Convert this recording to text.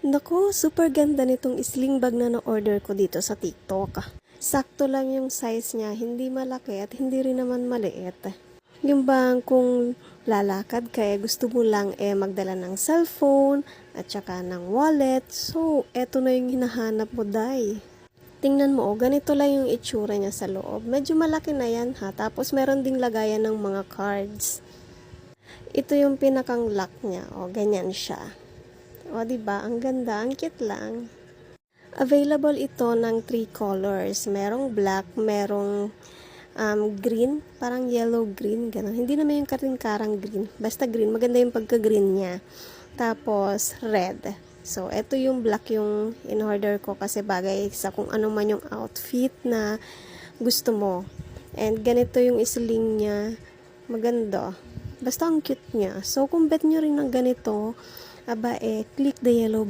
Naku, super ganda nitong sling bag na na-order ko dito sa TikTok. Sakto lang yung size niya, hindi malaki at hindi rin naman maliit. Yung bang kung lalakad kaya gusto mo lang magdala ng cellphone at saka ng wallet. So, eto na yung hinahanap mo, day. Tingnan mo, ganito lang yung itsura niya sa loob. Medyo malaki na yan ha. Tapos meron ding lagayan ng mga cards. Ito yung pinakang lock niya. Ganyan siya. Diba? Ang ganda, ang cute lang. Available ito ng 3 colors. Merong black, merong green, parang yellow-green, gano'n. Hindi naman yung karing-karang green. Basta green, maganda yung pagka-green niya. Tapos, red. So, ito yung black yung in-order ko kasi bagay sa kung ano man yung outfit na gusto mo. And ganito yung sling niya. Maganda. Basta ang cute niya. So, kung bet nyo rin ng ganito, click the yellow